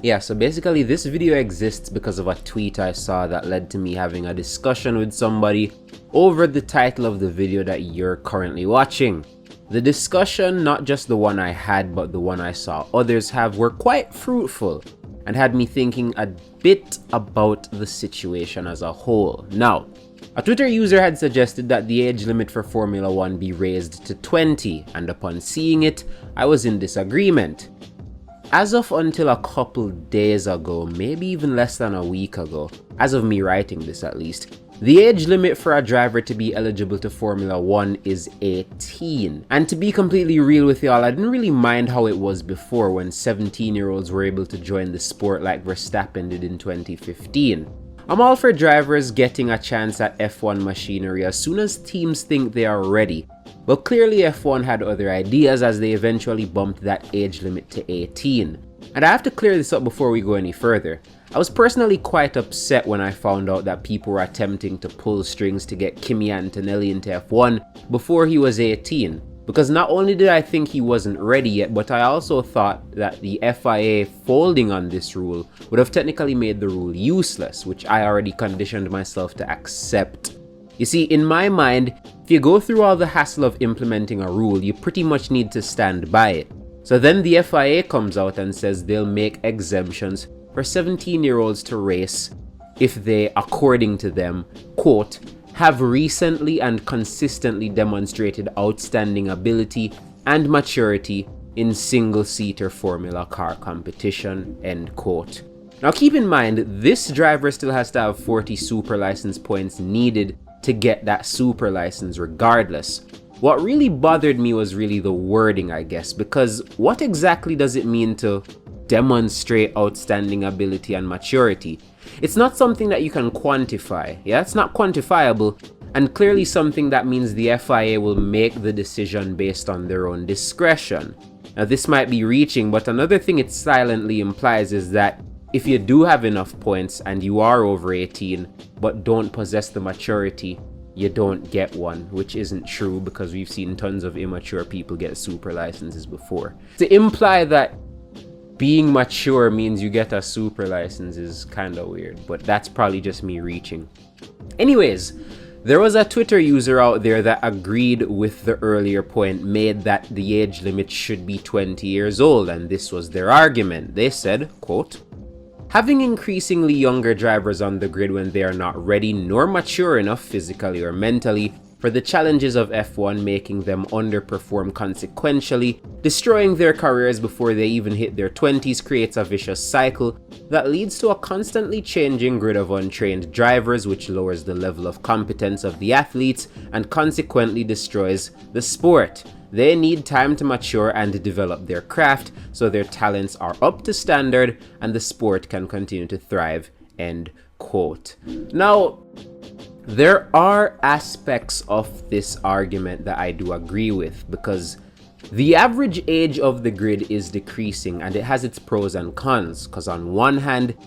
Yeah, so basically this video exists because of a tweet I saw that led to me having a discussion with somebody over the title of the video that you're currently watching. The discussion, not just the one I had, but the one I saw others have, were quite fruitful and had me thinking a bit about the situation as a whole. Now, a Twitter user had suggested that the age limit for Formula 1 be raised to 20, and upon seeing it, I was in disagreement. As of until a couple days ago, maybe even less than a week ago, as of me writing this at least, the age limit for a driver to be eligible to Formula 1 is 18. And to be completely real with y'all, I didn't really mind how it was before when 17-year-olds were able to join the sport like Verstappen did in 2015. I'm all for drivers getting a chance at F1 machinery as soon as teams think they are ready, but clearly F1 had other ideas as they eventually bumped that age limit to 18. And I have to clear this up before we go any further. I was personally quite upset when I found out that people were attempting to pull strings to get Kimi Antonelli into F1 before he was 18. Because not only did I think he wasn't ready yet, but I also thought that the FIA folding on this rule would have technically made the rule useless, which I already conditioned myself to accept. You see, in my mind, if you go through all the hassle of implementing a rule, you pretty much need to stand by it. So then the FIA comes out and says they'll make exemptions for 17-year-olds to race if they, according to them, quote, have recently and consistently demonstrated outstanding ability and maturity in single-seater Formula car competition, end quote. Now keep in mind, this driver still has to have 40 super license points needed to get that super license regardless. What really bothered me was really the wording, I guess, because what exactly does it mean to demonstrate outstanding ability and maturity? It's not something that you can quantify. Yeah, it's not quantifiable, and clearly something that means the FIA will make the decision based on their own discretion. Now this might be reaching, but another thing it silently implies is that if you do have enough points and you are over 18 but don't possess the maturity, you don't get one, which isn't true because we've seen tons of immature people get super licenses before. To imply that being mature means you get a super license is kind of weird, but that's probably just me reaching. Anyways, there was a Twitter user out there that agreed with the earlier point made that the age limit should be 20 years old, and this was their argument. They said, quote, having increasingly younger drivers on the grid when they are not ready nor mature enough physically or mentally for the challenges of F1, making them underperform consequentially, destroying their careers before they even hit their 20s, creates a vicious cycle that leads to a constantly changing grid of untrained drivers, which lowers the level of competence of the athletes and consequently destroys the sport. They need time to mature and develop their craft so their talents are up to standard and the sport can continue to thrive, end quote. Now, there are aspects of this argument that I do agree with, because the average age of the grid is decreasing and it has its pros and cons. Because on one hand,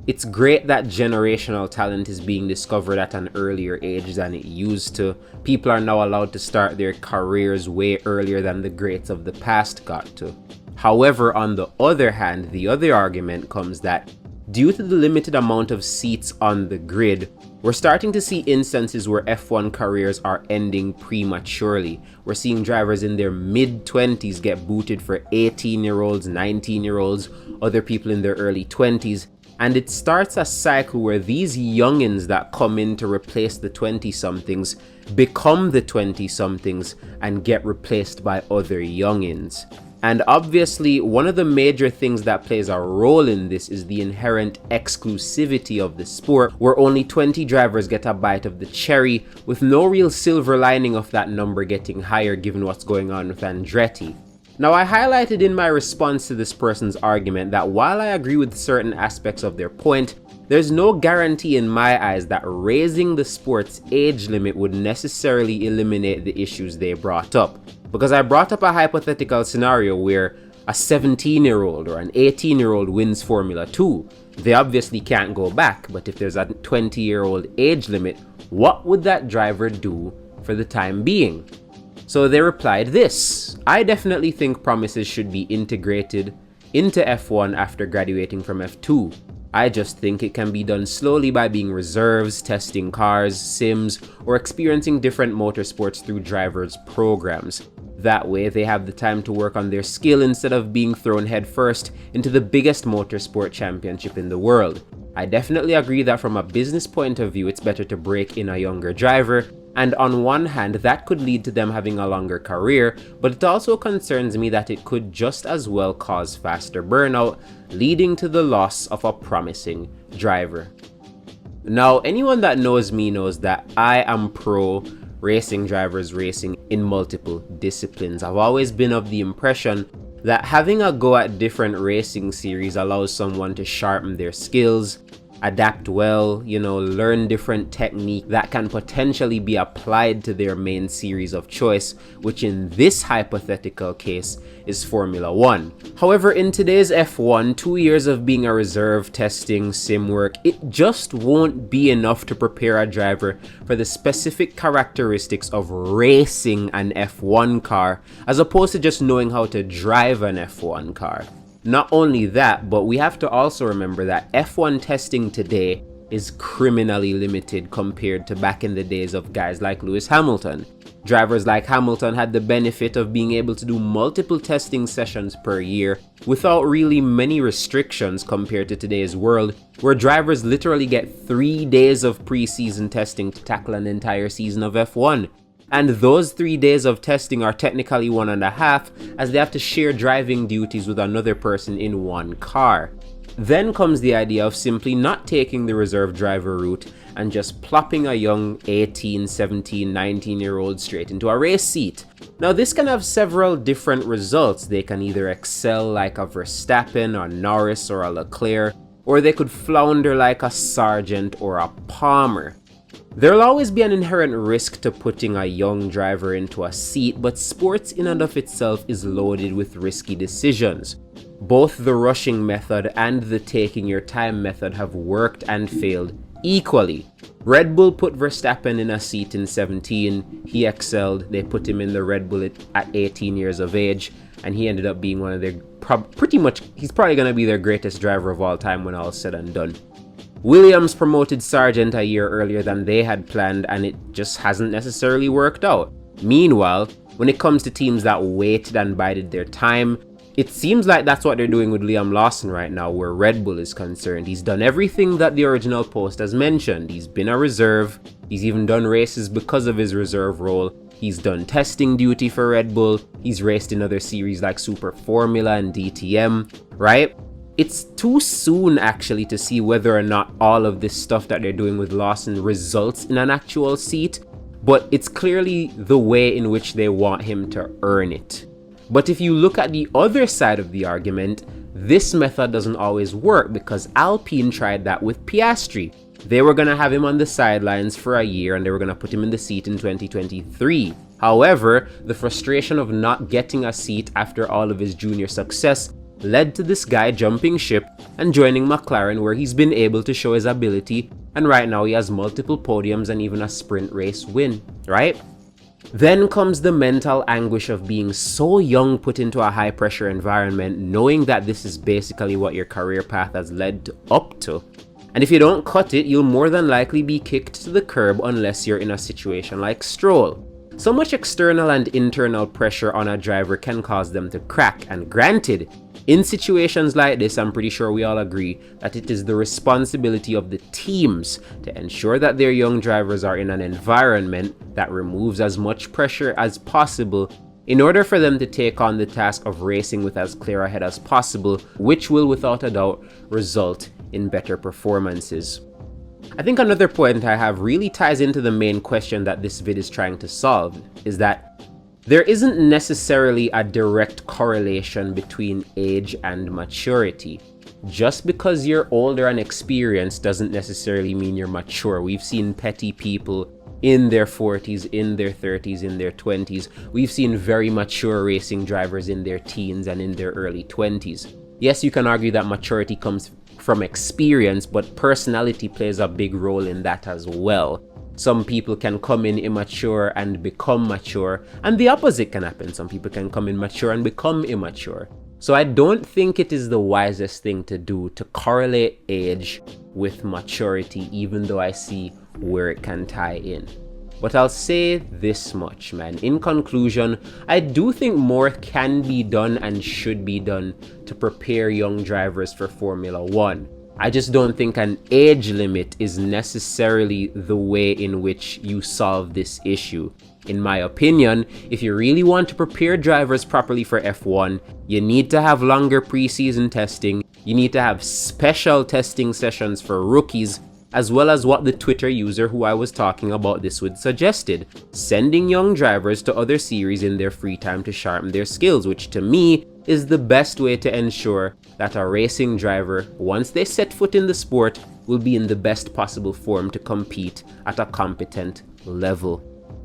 it's great that generational talent is being discovered at an earlier age than it used to. People are now allowed to start their careers way earlier than the greats of the past got to. However, on the other hand, the other argument comes that due to the limited amount of seats on the grid, we're starting to see instances where F1 careers are ending prematurely. We're seeing drivers in their mid-20s get booted for 18-year-olds, 19-year-olds, other people in their early 20s. And it starts a cycle where these youngins that come in to replace the 20-somethings become the 20-somethings and get replaced by other youngins. And obviously, one of the major things that plays a role in this is the inherent exclusivity of the sport, where only 20 drivers get a bite of the cherry, with no real silver lining of that number getting higher given what's going on with Andretti. Now, I highlighted in my response to this person's argument that while I agree with certain aspects of their point, there's no guarantee in my eyes that raising the sport's age limit would necessarily eliminate the issues they brought up. Because I brought up a hypothetical scenario where a 17-year-old or an 18-year-old wins Formula 2. They obviously can't go back, but if there's a 20-year-old age limit, what would that driver do for the time being? So they replied this: I definitely think promises should be integrated into F1 after graduating from F2. I just think it can be done slowly by being reserves, testing cars, sims, or experiencing different motorsports through drivers' programs. That way, they have the time to work on their skill instead of being thrown headfirst into the biggest motorsport championship in the world. I definitely agree that from a business point of view, it's better to break in a younger driver, and on one hand, that could lead to them having a longer career, but it also concerns me that it could just as well cause faster burnout, leading to the loss of a promising driver. Now, anyone that knows me knows that I am pro racing drivers racing in multiple disciplines. I've always been of the impression that having a go at different racing series allows someone to sharpen their skills, adapt well, learn different technique that can potentially be applied to their main series of choice, which in this hypothetical case is Formula 1. However, in today's F1, 2 years of being a reserve, testing, sim work, it just won't be enough to prepare a driver for the specific characteristics of racing an F1 car, as opposed to just knowing how to drive an F1 car. Not only that, but we have to also remember that F1 testing today is criminally limited compared to back in the days of guys like Lewis Hamilton. Drivers like Hamilton had the benefit of being able to do multiple testing sessions per year without really many restrictions compared to today's world, where drivers literally get 3 days of pre-season testing to tackle an entire season of F1. And those 3 days of testing are technically 1.5, as they have to share driving duties with another person in one car. Then comes the idea of simply not taking the reserve driver route and just plopping a young 18, 17, 19-year-old straight into a race seat. Now, this can have several different results. They can either excel like a Verstappen or Norris or a Leclerc, or they could flounder like a Sargent or a Palmer. There'll always be an inherent risk to putting a young driver into a seat, but sports in and of itself is loaded with risky decisions. Both the rushing method and the taking your time method have worked and failed equally. Red Bull put Verstappen in a seat in 17, he excelled, they put him in the Red Bull at 18 years of age, and he ended up being one of their, he's probably going to be their greatest driver of all time when all is said and done. Williams promoted Sargent a year earlier than they had planned, and it just hasn't necessarily worked out. Meanwhile, when it comes to teams that waited and bided their time, it seems like that's what they're doing with Liam Lawson right now, where Red Bull is concerned. He's done everything that the original post has mentioned. He's been a reserve, he's even done races because of his reserve role, he's done testing duty for Red Bull, he's raced in other series like Super Formula and DTM, right? It's too soon actually to see whether or not all of this stuff that they're doing with Lawson results in an actual seat, but it's clearly the way in which they want him to earn it. But if you look at the other side of the argument, this method doesn't always work, because Alpine tried that with Piastri. They were going to have him on the sidelines for a year and they were going to put him in the seat in 2023. However, the frustration of not getting a seat after all of his junior success led to this guy jumping ship and joining McLaren, where he's been able to show his ability, and right now he has multiple podiums and even a sprint race win, right? Then comes the mental anguish of being so young, put into a high pressure environment, knowing that this is basically what your career path has led up to. And if you don't cut it, you'll more than likely be kicked to the curb unless you're in a situation like Stroll. So much external and internal pressure on a driver can cause them to crack, and granted, in situations like this, I'm pretty sure we all agree that it is the responsibility of the teams to ensure that their young drivers are in an environment that removes as much pressure as possible in order for them to take on the task of racing with as clear a head as possible, which will without a doubt result in better performances. I think another point I have really ties into the main question that this vid is trying to solve, is that there isn't necessarily a direct correlation between age and maturity. Just because you're older and experienced doesn't necessarily mean you're mature. We've seen petty people in their 40s, in their 30s, in their 20s. We've seen very mature racing drivers in their teens and in their early 20s. Yes, you can argue that maturity comes from experience, but personality plays a big role in that as well. Some people can come in immature and become mature, and the opposite can happen. Some people can come in mature and become immature. So I don't think it is the wisest thing to do to correlate age with maturity, even though I see where it can tie in. But I'll say this much, man. In conclusion, I do think more can be done and should be done to prepare young drivers for Formula One. I just don't think an age limit is necessarily the way in which you solve this issue. In my opinion, if you really want to prepare drivers properly for F1, you need to have longer preseason testing, you need to have special testing sessions for rookies, as well as what the Twitter user who I was talking about this with suggested, sending young drivers to other series in their free time to sharpen their skills, which to me is the best way to ensure that a racing driver, once they set foot in the sport, will be in the best possible form to compete at a competent level.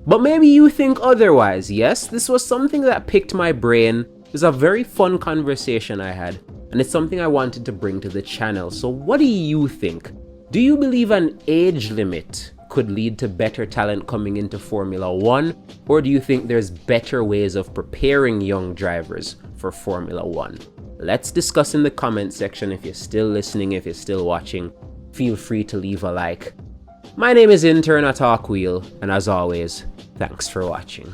But maybe you think otherwise. Yes, this was something that picked my brain. It was a very fun conversation I had, and it's something I wanted to bring to the channel. So what do you think? Do you believe an age limit could lead to better talent coming into Formula One? Or do you think there's better ways of preparing young drivers for Formula One? Let's discuss in the comment section. If you're still listening, if you're still watching, feel free to leave a like. My name is Intern at Talkwheel, and as always, thanks for watching.